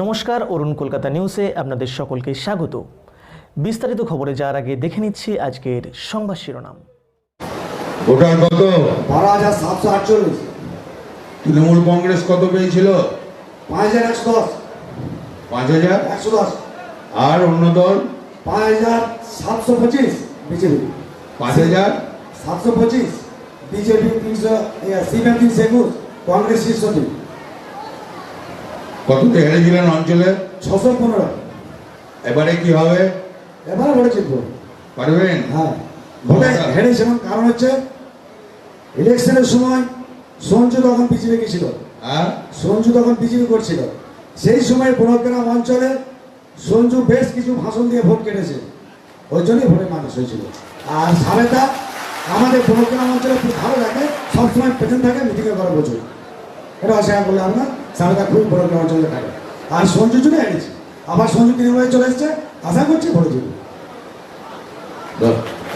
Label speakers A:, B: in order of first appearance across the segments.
A: নমস্কার, অরুণ কলকাতা নিউজে আপনাদের সকলকে স্বাগত। বিস্তারিত খবরে যাওয়ার আগে দেখে নিচ্ছি আজকের সংবাদ শিরোনাম।
B: ভোটার কত?
C: 12,748।
B: তৃণমূল কংগ্রেস কত পেয়েছিল?
C: 5,110।
B: 5,110। আর অন্য দল?
C: 5,725 বিজেপি।
B: 5,725
C: BJP 300, CPM 321, Congress 603।
B: কততে হেরেছিলেন অঞ্চলে?
C: 615।
B: এবারে কি হবে?
C: এবারে ভোটে জিতবো।
B: পারবেন?
C: হ্যাঁ, ভোটে হেরেছিলাম, কারণ হচ্ছে ইলেকশনের সময় সঞ্জু তখন বিজেপি গেছিল।
B: হ্যাঁ,
C: সঞ্জু তখন বিজেপি করছিল। সেই সময় বড়গ্রাম অঞ্চলে সঞ্জু বেশ কিছু ভাষণ দিয়ে ভোট কেটেছে, ওই জন্যই ভোটে মানুষ হয়েছিল। আর সাবেদা আমাদের বড়গ্রাম অঞ্চলে খুব ভালো লাগে, সবসময় প্রেজেন্ট থাকে, মিটিংয়ে করে প্রচুর। এটা অস্বীকার করলে আমরা, সাবেদা খুব বড়গ্রাম অঞ্চলে থাকে। আর সঞ্জু জন্য এনেছি, আবার সঞ্জু তৃণমূলে চলে এসছে, আশা করছি ভোটে জিতবে।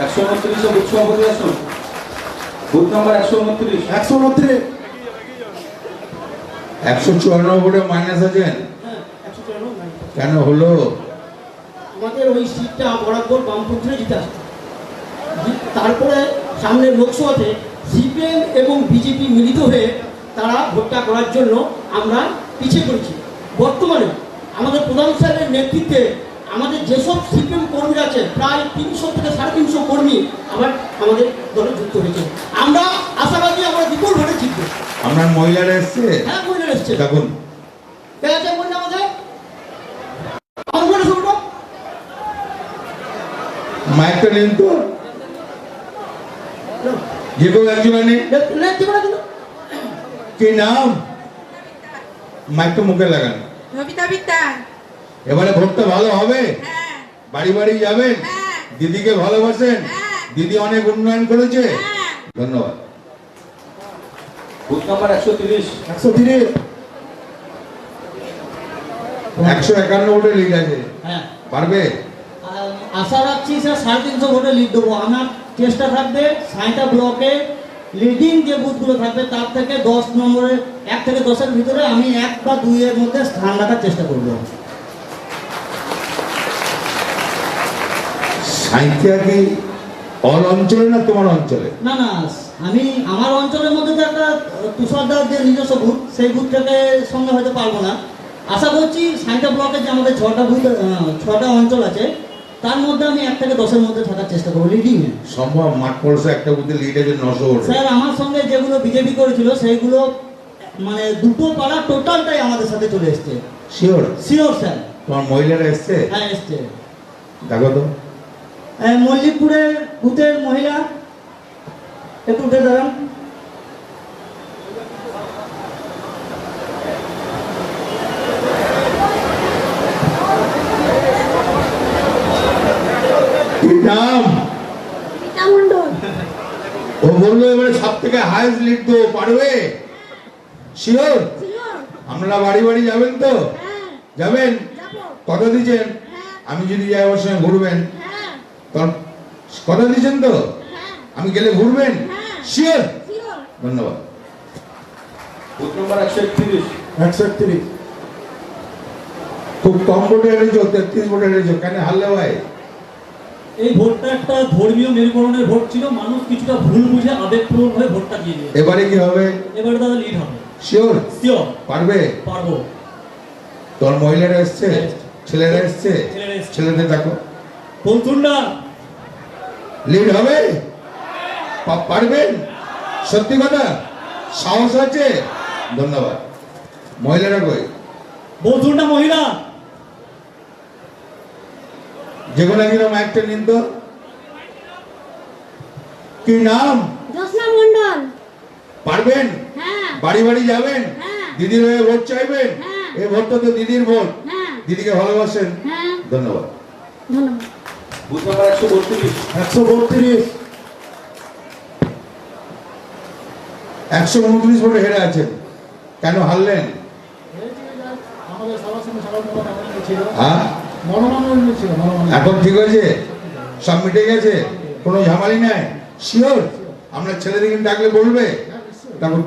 D: 129 বুথ সভাপতি আসুন। Booth number 129।
C: 129।
B: 154 ভোটে মাইনাস আছেন কেন হলো?
E: আমাদের ওই সিটটা বরাবর বামপন্থীরা জিতে আসছে। তারপরে সামনে লোকসভাতে সিপিএম এবং বিজেপি মিলিত হয়ে তারা ভোটটা করার জন্য আমরা পিছিয়ে পড়েছি। বর্তমানে আমাদের প্রধান সাহেবের নেতৃত্বে আমাদের যেসব সিপিএম কর্মী আছে, প্রায় 300 থেকে 350 কর্মী আবার আমাদের দলে যুক্ত হয়েছে। আমরা আশাবাদী আমরা বিপুল ভোটে জিতবো।
B: আপনার মহিলারা এসছে?
E: হ্যাঁ, মহিলারা এসছে।
B: দেখুন
E: কে আছে মহিলা আমাদের? আমার শুনবো
B: মাইকটা নিন তো, যে কেউ একজন নিন। কি নাম? মাইকটা মুখে লাগান।
F: নবিতা বিদ্যা।
B: এবারে ভোটটা ভালো হবে?
F: হ্যাঁ।
B: বাড়ি বাড়ি যাবেন?
F: হ্যাঁ।
B: দিদিকে ভালোবাসেন?
F: হ্যাঁ।
B: দিদি অনেক উন্নয়ন করেছে।
F: হ্যাঁ।
B: ধন্যবাদ।
D: Booth number 130।
C: 130।
B: 151 ভোটে লিড আছে।
E: হ্যাঁ,
B: পারবে?
E: আশা রাখছি স্যার 350 ভোটে লিড দেবো। আমার চেষ্টা থাকবে 60টা ব্লকে লিডিং যে বুথগুলো থাকবে তার থেকে 10 নম্বরের 1 থেকে 10-এর ভিতরে আমি 1 বা 2 এর মধ্যে স্থান রাখার চেষ্টা করব।
B: সাঁইথিয়া কি অল অঞ্চলে না তোমার অঞ্চলে?
E: না না, আমি আমার অঞ্চলের মধ্যে তো একটা তুষারদার যে নিজস্ব বুথ, সেই বুথটাকে সঙ্গে হয়তো পারবো না। আশা করছি 60টা ব্লকে যে আমাদের 6টা বুথ 6টা অঞ্চল আছে, তার মধ্যে আমি 1 থেকে 10-এর মধ্যে থাকার চেষ্টা করবো লিডিংয়ে।
B: সম্ভব? মাঠ পড়ছে একটা বুথে লিড আছে 900 ভোট।
E: স্যার আমার সঙ্গে যেগুলো বিজেপি করেছিল সেইগুলো মানে দুটো পাড়া টোটালটাই আমাদের সাথে চলে এসছে।
B: শিওর?
E: Sure sir.
B: তোমার মহিলারা এসছে?
E: হ্যাঁ, এসছে।
B: দেখো তো।
E: মল্লিকপুরের বুথের মহিলা একটু উঠে দাঁড়ান।
B: কি নাম?
F: রীতা মণ্ডল।
B: ও বললো এবারে সব থেকে হাইস্ট লিড তো পারবে। শিওর?
F: শিওর।
B: আপনারা বাড়ি বাড়ি যাবেন তো?
F: হ্যাঁ।
B: যাবেন?
F: যাবো।
B: কথা দিচ্ছেন?
F: হ্যাঁ।
B: আমি যদি যাই ওর সঙ্গে ঘুরবেন?
F: হ্যাঁ।
B: তখন কথা দিচ্ছেন তো?
F: হ্যাঁ।
B: আমি গেলে ঘুরবেন?
F: হ্যাঁ।
B: শিওর?
F: শিওর।
B: ধন্যবাদ।
D: Booth number 131।
C: 131।
B: খুব কম ভোটে হেরেছো, 33 ভোটে হেরেছো, কেন হারলে ভাই?
E: এই ভোটটা একটা ধর্মীয় মেরুকরণের ভোট ছিল, মানুষ কিছুটা ভুল বুঝে আবেগপ্রবণ হয়ে ভোটটা দিয়ে দিয়েছে।
B: এবারে কি হবে?
E: এবারে দাদা লিড হবে।
B: শিওর?
E: শিওর।
B: পারবে?
E: পারবো।
B: তোর মহিলারা এসছে?
E: এসছে।
B: ছেলেরা এসছে?
E: ছেলেরা এসছে।
B: ছেলেদের দেখো।
E: বলতুন না
B: লিড হবে? পারবেন? সত্যি কথা? সাহস আছে? ধন্যবাদ। মহিলারা কই?
E: বলতুন না মহিলা।
B: যে কোনো একজন একটা নিন তো। কি নাম?
F: জ্যোৎস্না মণ্ডল।
B: পারবেন?
F: হ্যাঁ।
B: বাড়ি বাড়ি যাবেন?
F: হ্যাঁ।
B: দিদির হয়ে ভোট চাইবেন?
F: হ্যাঁ।
B: এই ভোটটা তো দিদির ভোট।
F: হ্যাঁ।
B: দিদিকে ভালোবাসেন?
F: হ্যাঁ।
B: ধন্যবাদ।
F: ধন্যবাদ।
D: Booth number 132।
C: 132।
B: 129 ভোটে হেরে আছেন, কেন হারলেন?
C: আমাদের সবার সঙ্গে সবার মনোনয়ন ছিল।
B: হ্যাঁ,
C: মনোনয়ন ছিল, মনোনয়ন।
B: এখন ঠিক হয়েছে? সব মিটে গেছে? কোনো ঝামেলি নাই? শিওর? আমরা ছেলেদিকে ডাকলে বলবে? দেখুন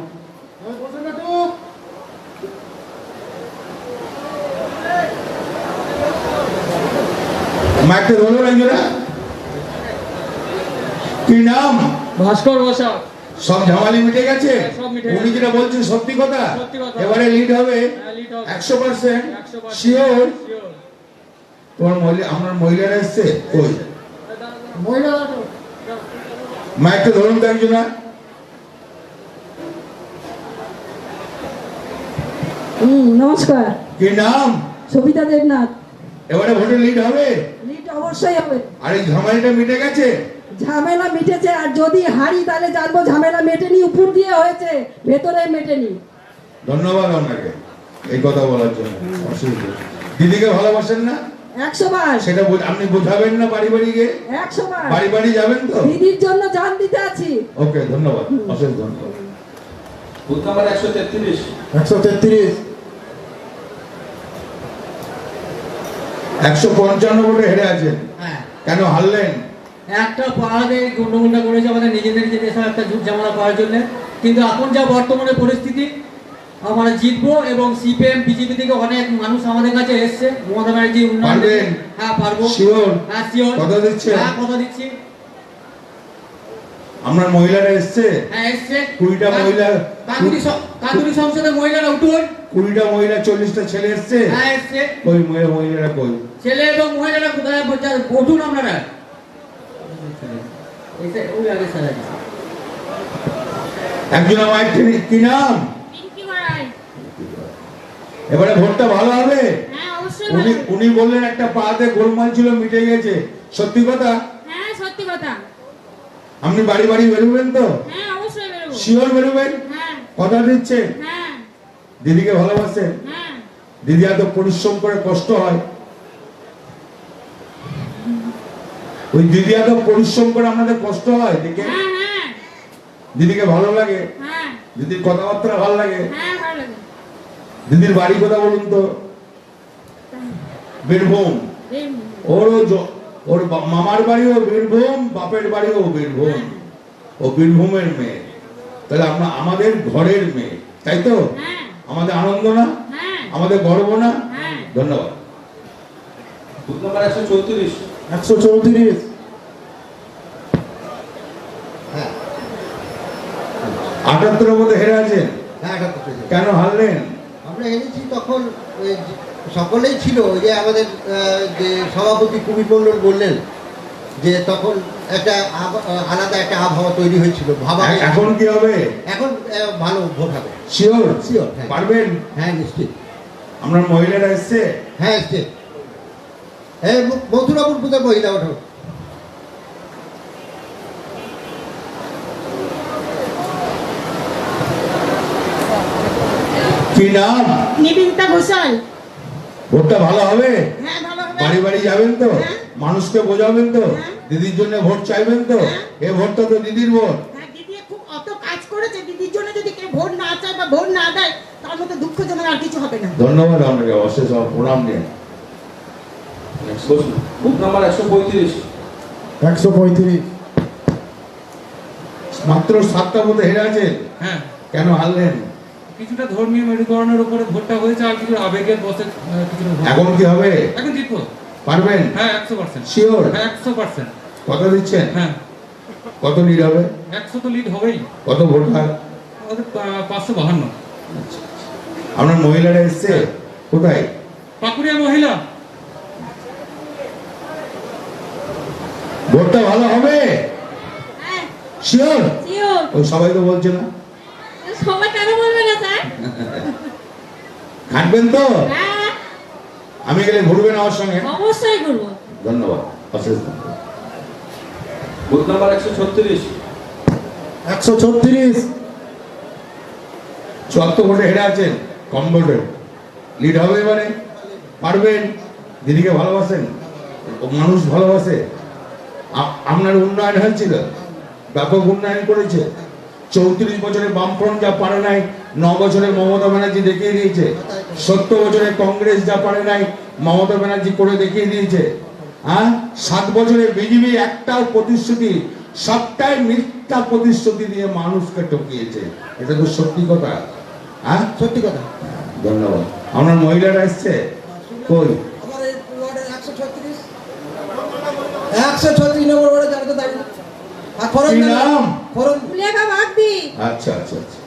B: মাইকটা ধরুন একজনা। কি নাম?
G: ভাস্কর বসাক।
B: সব ঝামালি মিটে গেছে?
G: সব মিটে
B: উনি
G: গেছে।
B: যেটা বলছেন সত্যি কথা?
G: সত্যি কথা।
B: এবারে লিড হবে
G: হ্যাঁ, lead হবে।
B: 100%?
G: 100%
B: শিওর?
G: Sure।
B: তোমার আপনার মহিলারা এসছে? ওই
G: মহিলারা তো
B: মাইকটা ধরুন তো একজনা।
H: নমস্কার,
B: কি নাম?
H: সবিতা দেবনাথ।
B: এবারে ভোটে লিড হবে?
H: লিড অবশ্যই হবে।
B: আর এই ঝামালিটা মিটে গেছে?
H: ঝামেলা মিটেছে, আর যদি হারি তাহলে জানবো ঝামেলা মেটেনি, উপর দিয়ে হয়েছে, ভেতরে মেটেনি।
B: ধন্যবাদ আপনাকে এই কথা বলার জন্য। অসুবিধা নেই। দিদিকে ভালোবাসেন না?
H: 100 বার,
B: সেটা আপনি বোঝাবেন না বাড়ি বাড়ি গিয়ে?
H: 100 বার।
B: বাড়ি বাড়ি যাবেন তো?
H: দিদির জন্য জান দিতে আছি।
B: ওকে, ধন্যবাদ, অশেষ ধন্যবাদ।
D: Booth number 133।
C: 133।
B: 155 ভোটে হেরে আছেন,
E: হ্যাঁ,
B: কেন হারলেন?
E: একটা পাড়াতে গন্ডগোলটা করেছে আমাদের নিজেদের এসব একটা ঝুট ঝামেলা করার জন্য। কিন্তু এখন যা বর্তমানে পরিস্থিতি, আমরা জিতবো এবং সিপিএম বিজেপি থেকে অনেক মানুষ আমাদের কাছে এসছে। মমতা ব্যানার্জি উন্নয়ন।
B: পারবেন?
E: হ্যাঁ পারবো।
B: শিওর?
E: হ্যাঁ শিওর।
B: কথা দিচ্ছেন?
E: হ্যাঁ কথা দিচ্ছি।
B: আপনার মহিলারা এসছে?
E: হ্যাঁ এসছে।
B: 20টা মহিলা,
E: কাঁদুরি সংসদে মহিলারা উঠুন।
B: 20টা মহিলা, 40টা ছেলে এসছে?
E: হ্যাঁ এসছে।
B: কই মহিলারা কই?
E: ছেলে এবং মহিলারা কোথায় উঠুন আপনারা। ওই আগে সারা
B: একজন আমার কি নাম?
F: পিঙ্কি বড়াই।
B: এবারে ভোটটা ভালো হবে?
F: হ্যাঁ অবশ্যই
B: উনি
F: ভালো।
B: উনি বললেন একটা পাড়াতে গোলমাল ছিল, মিটে গেছে, সত্যি কথা?
F: হ্যাঁ সত্যি কথা।
B: আপনি বাড়ি বাড়ি বেরোবেন তো?
F: হ্যাঁ অবশ্যই বেরোবো।
B: শিওর বেরোবেন?
F: হ্যাঁ
B: কথা দিচ্ছেন?
F: হ্যাঁ
B: দিদিকে ভালোবাসেন?
F: হ্যাঁ।
B: দিদি এত পরিশ্রম করে কষ্ট হয়, ওই দিদি এত পরিশ্রম করে আপনাদের কষ্ট হয় দেখে?
F: হ্যাঁ হ্যাঁ
B: দিদিকে ভালো লাগে?
F: হ্যাঁ
B: দিদির কথাবার্তা ভালো লাগে?
F: হ্যাঁ ভালো লাগে।
B: দিদির বাড়ি কথা বলুন তো? বীরভূম। ওর মামার বাড়িও বীরভূম, বাপের বাড়িও বীরভূম। ও বীরভূমের মেয়ে, তাহলে আমরা আমাদের ঘরের মেয়ে, তাই তো?
F: হ্যাঁ
B: আমাদের আনন্দ না?
F: হ্যাঁ
B: আমাদের গর্ব না?
F: হ্যাঁ।
B: ধন্যবাদ।
D: Booth number 134।
C: 134।
B: 78 মধ্যে হেরে আছেন,
I: হ্যাঁ, এটা করতে চাই।
B: কেন হারলেন?
I: আমরা এনেছি তখন ওই সকলেই ছিল, ওই যে আমাদের যে সভাপতি কুমির মণ্ডল বললেন যে তখন একটা আলাদা একটা আবহাওয়া তৈরি হয়েছিল, ভাবা।
B: এখন কি হবে?
I: এখন ভালো ভোট হবে।
B: শিওর?
I: Sure, হ্যাঁ।
B: পারবেন?
I: হ্যাঁ নিশ্চিত।
B: আপনার মহিলারা এসছে?
I: হ্যাঁ এসছে। হ্যাঁ, মথুরাপুর পূজার মহিলা ওঠো।
B: কি নাম?
F: নিবিন্তা ঘোষাল।
B: ভোটটা ভালো হবে?
F: হ্যাঁ ভালো হবে।
B: বাড়ি বাড়ি যাবেন তো?
F: হ্যাঁ।
B: মানুষকে বোঝাবেন তো?
F: হ্যাঁ।
B: দিদির জন্য ভোট চাইবেন তো?
F: হ্যাঁ।
B: এ ভোটটা তো দিদির ভোট।
F: হ্যাঁ দিদি খুব অত কাজ করেছে, দিদির জন্য যদি কেউ ভোট না চায় বা ভোট না দেয় তার মধ্যে দুঃখজনক আর কিছু হবে না।
B: ধন্যবাদ আপনাকে, অশেষ প্রণাম নিয়ে।
D: নেক্সট প্রশ্ন। Booth number 135।
C: 135।
B: মাত্র 7টা মধ্যে হেরে আছেন,
G: হ্যাঁ,
B: কেন হারলেন?
G: কিছুটা ধর্মীয় মেরুকরণের উপরে ভোটটা হয়েছে, আর কিছু আবেগের বসে কিছু ভোট।
B: এখন কি হবে?
G: এখন জিতবো।
B: পারবেন?
G: হ্যাঁ 100%।
B: শিওর?
G: হ্যাঁ 100%।
B: কথা দিচ্ছেন?
G: হ্যাঁ
B: কত লিড হবে?
G: 100 তো লিড হবেই।
B: কত ভোট হয়?
G: আমাদের 552।
B: আপনার মহিলারা এসছে কোথায়?
G: পাকুড়িয়া মহিলা।
B: ভোটটা ভালো হবে?
F: হ্যাঁ
B: শিওর?
F: শিওর।
B: ওই সবাই তো বলছে না।
F: সবাই কেন বলবে না স্যার?
B: খাটবেন তো?
F: হ্যাঁ
B: আমি গেলে ঘুরবেন আমার সঙ্গে?
F: অবশ্যই করবো।
B: ধন্যবাদ, অশেষ ধন্যবাদ।
D: Booth number 136।
C: 136।
B: 74 ভোটে হেরে আছেন, কম ভোটে। লিড হবে এবারে? পারবেন? দিদিকে ভালোবাসেন? মানুষ ভালোবাসে? আপনার উন্নয়ন হয়েছিল, ব্যাপক উন্নয়ন করেছে। 34 বছরে বামফ্রন্ট যা পারে নাই, 9 বছরে মমতা ব্যানার্জি দেখিয়ে দিয়েছে। 70 বছরে কংগ্রেস যা পারে নাই, মমতা ব্যানার্জি করে দেখিয়ে দিয়েছে। হ্যাঁ, 7 বছরে বিজেপি একটাও প্রতিশ্রুতি, সবটাই মিথ্যা প্রতিশ্রুতি দিয়ে মানুষকে ঠকিয়েছে। এটা তো সত্যি কথা। হ্যাঁ,
I: সত্যি কথা।
B: ধন্যবাদ। আপনার মহিলারা এসছে কই?
I: আমার এই ওয়ার্ডের 136।
C: 136 নম্বর ওয়ার্ডে জানতে দাঁড়িয়ে আর ফরম
B: কি নাম?
C: ফরম
H: সুলেখা বাগদি।
B: আচ্ছা আচ্ছা আচ্ছা,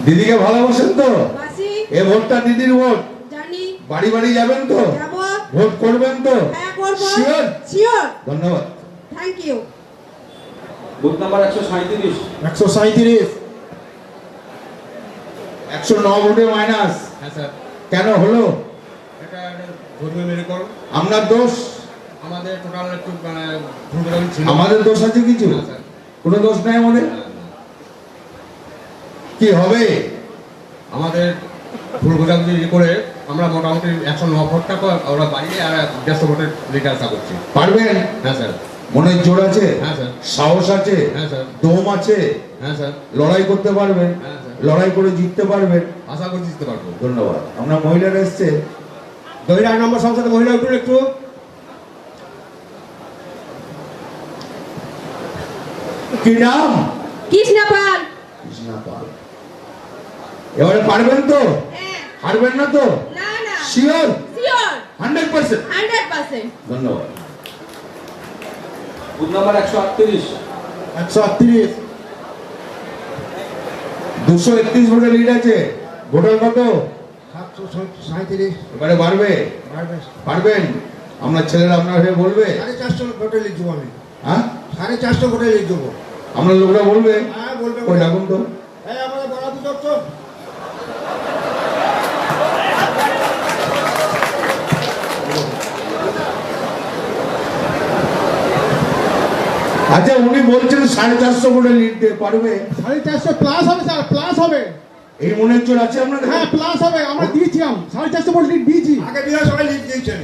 B: দিদিকে ভালোবাসেন তো?
H: বাসি।
B: এ ভোটটা দিদির ভোট,
H: জানি।
B: বাড়ি বাড়ি যাবেন তো?
H: যাব।
B: ভোট করবেন তো?
H: হ্যাঁ করব।
B: শিওর?
H: শিওর।
B: ধন্যবাদ।
H: Thank you.
D: বুথ নাম্বার 137
C: 137
B: 109 ভোটে মাইনাস।
J: হ্যাঁ স্যার,
B: কেন হলো?
J: এটা ধর্মীয় মেডিকেল
B: আপনার দোষ?
J: আমাদের টোটাল একটু ভুলভ্রান্তি ছিল।
B: আমাদের দোষ আছে কিছু?
J: না, স্যার।
B: কোনো দোষ নাই আমাদের। কি হবে?
J: আমাদের ভুল বোঝাবুঝি করে আমরা মোটামুটি 109 ভোটটা ওরা বাড়িয়ে আর 150 ভোটের লিডার আশা করছি।
B: পারবেন?
J: হ্যাঁ স্যার।
B: মনের জোর আছে?
J: হ্যাঁ স্যার।
B: সাহস আছে?
J: হ্যাঁ স্যার।
B: দম আছে?
J: হ্যাঁ স্যার।
B: লড়াই করতে পারবেন?
J: হ্যাঁ স্যার।
B: লড়াই করে জিততে পারবেন?
J: আশা করছি জিততে পারবো।
B: ধন্যবাদ। আমরা মহিলারা এসছে,
C: 2 নম্বর সংসদে মহিলা উঠুন একটু।
B: কি নাম?
H: কৃষ্ণা পাল।
B: কৃষ্ণা পাল। এবারে পারবেন তো?
H: হ্যাঁ।
B: হারবেন না তো?
H: না না।
B: শিওর?
H: শিওর।
B: 100%?
H: 100%।
B: ধন্যবাদ।
D: বুথ নাম্বার 138
C: 138
B: 231 ভোটের লিড আছে। ভোটার কত?
C: 737
B: এবারে বাড়বে? পারবেন? আমরা ছেলেরা আপনার হয়ে বলবে?
C: 450 ভোটে লিড দেবো আমি।
B: হ্যাঁ,
C: 450 ভোটে লিড দেবো।
B: আমরা লোকরা বলবে?
C: হ্যাঁ বলবে।
B: ওই ডাকুন তো।
C: হ্যাঁ আমাদের বড় পুজো তো।
B: আচ্ছা, উনি বলছেন 450 ভোটে লিড দিয়ে পারবে।
C: 450 প্লাস হবে স্যার, প্লাস হবে।
B: এই মনের জোর আছে আপনাদের?
C: হ্যাঁ প্লাস হবে, আমরা দিয়েছিলাম 450 ভোট লিড দিয়েছি। আগে বিধানসভায় লিড দিয়েছেন।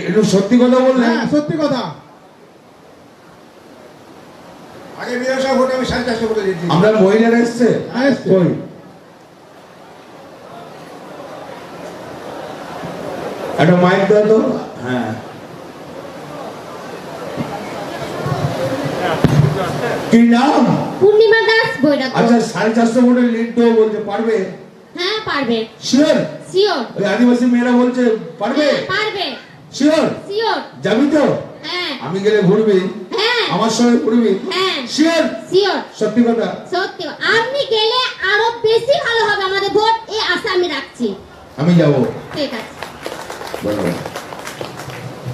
B: একটু সত্যি কথা বললেন।
C: হ্যাঁ সত্যি কথা। আগে বিধানসভা ভোটে আমি 450 ভোটে লিড দিয়েছি।
B: আমরা মহিলারা এসছে?
C: হ্যাঁ, এসছে।
B: কই? একটা মাইক দাও তো। হ্যাঁ, কি নাম?
K: পূর্ণিমা দাস বৈরাগ্য।
B: আচ্ছা, 450 ভোটে লিড দেবো বলছে, পারবে?
K: হ্যাঁ পারবে।
B: শিওর?
K: শিওর।
B: ওই আদিবাসী মেয়েরা বলছে পারবে?
K: পারবে।
B: শিওর?
K: শিওর।
B: যাবি তো?
K: হ্যাঁ।
B: আমি গেলে ঘুরবি?
K: হ্যাঁ।
B: আমার সঙ্গে ঘুরবি?
K: হ্যাঁ।
B: শিওর?
K: শিওর।
B: সত্যি কথা?
K: সত্যি। আপনি গেলে আরো বেশি ভালো হবে আমাদের ভোট, এই আশা আমি রাখছি।
B: আমি যাব।
K: ঠিক আছে।
B: ধন্যবাদ।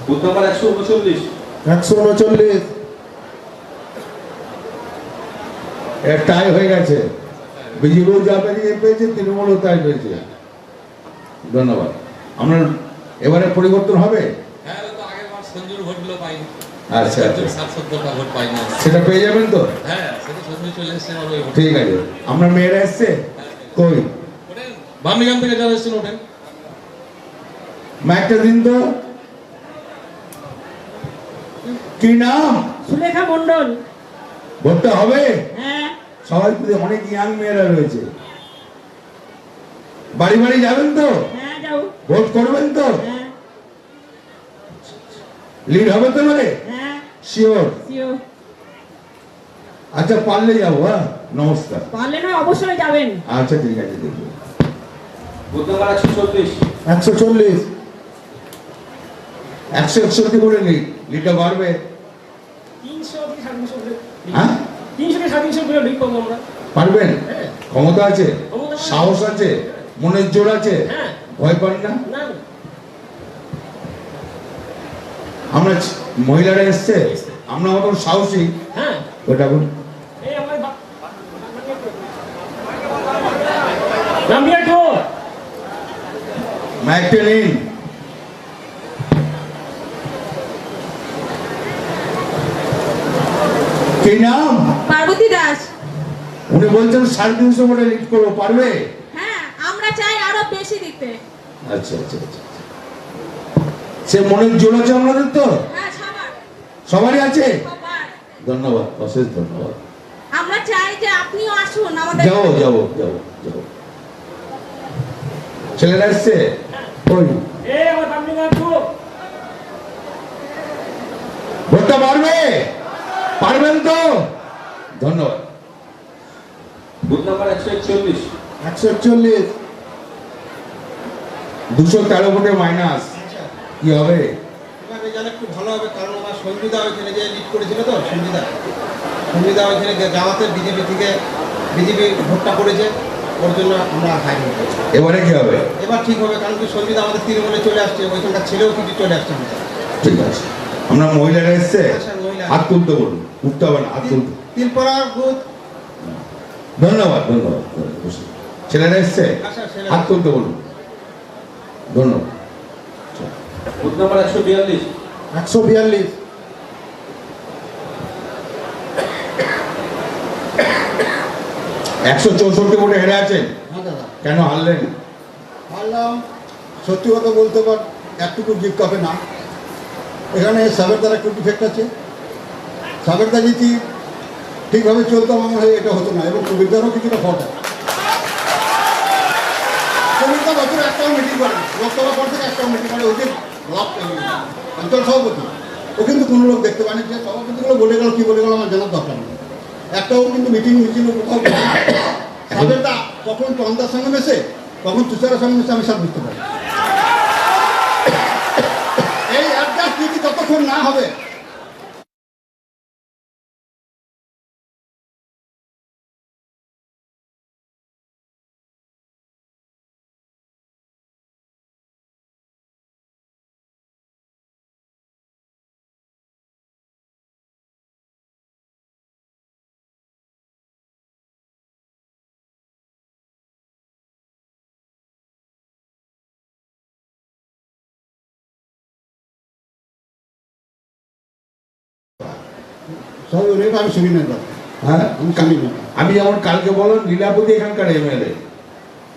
D: বুথ নাম্বার 139
C: 139
B: টাই হয়ে গেছে। বিজেপিও যা পেয়েছে, তৃণমূলও তাই পেয়েছে। ধন্যবাদ। আমরা এবারে পরিবর্তন হবে?
G: হ্যাঁ, তো আগের বার সঞ্জুর ভোটগুলো পাইনি।
B: আচ্ছা, আচ্ছা।
G: 770টা ভোট পাইনি।
B: সেটা পেয়ে যাবেন তো?
G: হ্যাঁ, সেটা সঞ্জু চলে এসছে আমার ওই ভোট।
B: ঠিক আছে। আমরা মেয়েরা এসছে কই?
G: ওঠেন, বার্মিংহাম থেকে যারা এসছেন ওঠেন।
B: মাইকটা দিন তো। কি নাম?
H: সুলেখা মণ্ডল।
B: ভোটটা হবে?
H: হ্যাঁ।
B: সবাই অনেক ইয়াং মেয়েরা রয়েছে। বাড়ি বাড়ি যাবেন তো?
H: হ্যাঁ যাও।
B: ভোট করবেন তো?
H: হ্যাঁ।
B: লিড হবে তো? মানে
H: হ্যাঁ।
B: শিওর?
H: শিওর।
B: আচ্ছা, পারলে যাবো। হ্যাঁ, নমস্কার।
H: পারলে না অবশ্যই যাবেন।
B: আচ্ছা, ঠিক আছে, দেখবো।
D: বুথ নাম্বার 140
C: 140
B: 161 করে লিডটা বাড়বে।
E: 300 থেকে 350
B: হ্যাঁ,
E: 300 থেকে 350 করে লিড পাবো আমরা।
B: পারবেন? ক্ষমতা আছে?
E: ক্ষমতা আছে।
B: সাহস আছে? মনের জোর আছে?
E: হ্যাঁ।
B: ভয় পান না?
E: না
B: আমরা মহিলারা এসছে, আমরা মতন সাহসী।
E: হ্যাঁ।
B: ওটা বল।
E: এই আমার নামিয়ে তো
B: মাইকটা নিন। কি নাম?
H: পার্বতী দাস।
B: উনি বলছেন 350 ভোটে লিড করবো, পারবে?
H: হ্যাঁ, আমরা চাই আরো বেশি দিতে।
B: আচ্ছা আচ্ছা আচ্ছা। সে মনের জোর আছে আপনাদের তো?
H: হ্যাঁ সবার।
B: সবারই আছে?
H: সবার।
B: ধন্যবাদ, অশেষ ধন্যবাদ।
H: আমরা চাই যে আপনিও আসুন আমাদের।
B: যাবো যাবো যাবো যাবো। ছেলেরা এসছে ওই।
E: এই আমার বার্মিংহাম তো
B: ভোটটা পারবে? পারবেন তো? ধন্যবাদ।
D: বুথ নাম্বার 141
C: 141
B: 213 ভোটে মাইনাস। কি হবে?
I: এবার রেজাল্ট একটু ভালো হবে, কারণ আমার সঞ্জুদা ওইখানে যে লিড করেছিল তো, সঞ্জুদা ওইখানে জামাতের বিজেপি ভোটটা করেছে, ওর জন্য আমরা হাই ভোট করেছি।
B: এবারে কি হবে?
I: এবার ঠিক হবে, কারণ কি সঞ্জুদা আমাদের তৃণমূলে চলে আসছে, ওইখানকার ছেলেও কিছু চলে আসছে আমাদের।
B: ঠিক আছে, আমরা মহিলারা এসছে,
I: মহিলা
B: হাত তুলতে বলুন, উঠতে হবে না, হাত তুলতে।
I: তিলপাড়ার বুথ।
B: ধন্যবাদ ধন্যবাদ। ছেলেরা এসছে, হাত তুলতে বলুন। ধন্যবাদ।
D: Booth number 142।
C: 142।
B: 164 ভোটে হেরে আছেন।
C: হ্যাঁ দাদা।
B: কেন হারলেন?
C: হারলাম, সত্যি কথা বলতে পার একটুকু জিপ কাপে না। এখানে সাবেরদার একটু ডিফেক্ট আছে। সাবেরদা যদি ঠিকভাবে চলতাম আমার হয়ে এটা হতো না, এবং কবিরদারও কিছুটা ফট আছে। কবিরদা বছর একটাও মিটিং করে না, লোকসভা পর থেকে একটাও মিটিং করে, ওদের অঞ্চল সভাপতি ও কিন্তু কোনো লোক দেখতে পায়নি, যে সভাপতিগুলো বলে গেল কি বলে গেল আমার জানার দরকার নেই। একটাও কিন্তু মিটিং কোথাও সাবেরদা কখন চন্দার সঙ্গে মেশে, কখন তুষারের সঙ্গে মেশে, আমি সব বুঝতে পারি। এই অ্যাডজাস্ট যদি যতক্ষণ না হবে, সব আমি শুনি না।
B: হ্যাঁ,
C: আমি শুনি না।
B: আমি যেমন কালকে বললাম লীলাপতি এখানকার এমএলএ,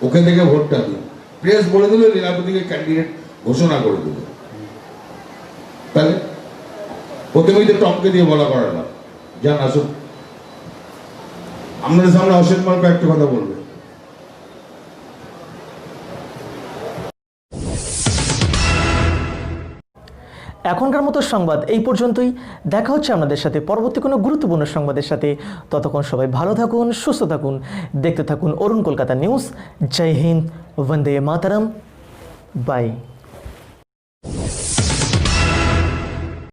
B: ওকে থেকে ভোটটা দিন। প্রেস বলে দিল লীলাপতিকে ক্যান্ডিডেট ঘোষণা করে দিল, তাহলে প্রথমেই তো টমকে দিয়ে বলা করালাম। যান আসুন, আপনাদের সামনে অসিত মার্কা একটা কথা বলবে।
A: এখনকার মতো সংবাদ এই পর্যন্তই। দেখা হচ্ছে আপনাদের সাথে পরবর্তী কোনো গুরুত্বপূর্ণ সংবাদের সাথে। ততক্ষণ সবাই ভালো থাকুন, সুস্থ থাকুন, দেখতে থাকুন অরুণ কলকাতা নিউজ। জয় হিন্দ, বন্দে মাতরম, বাই।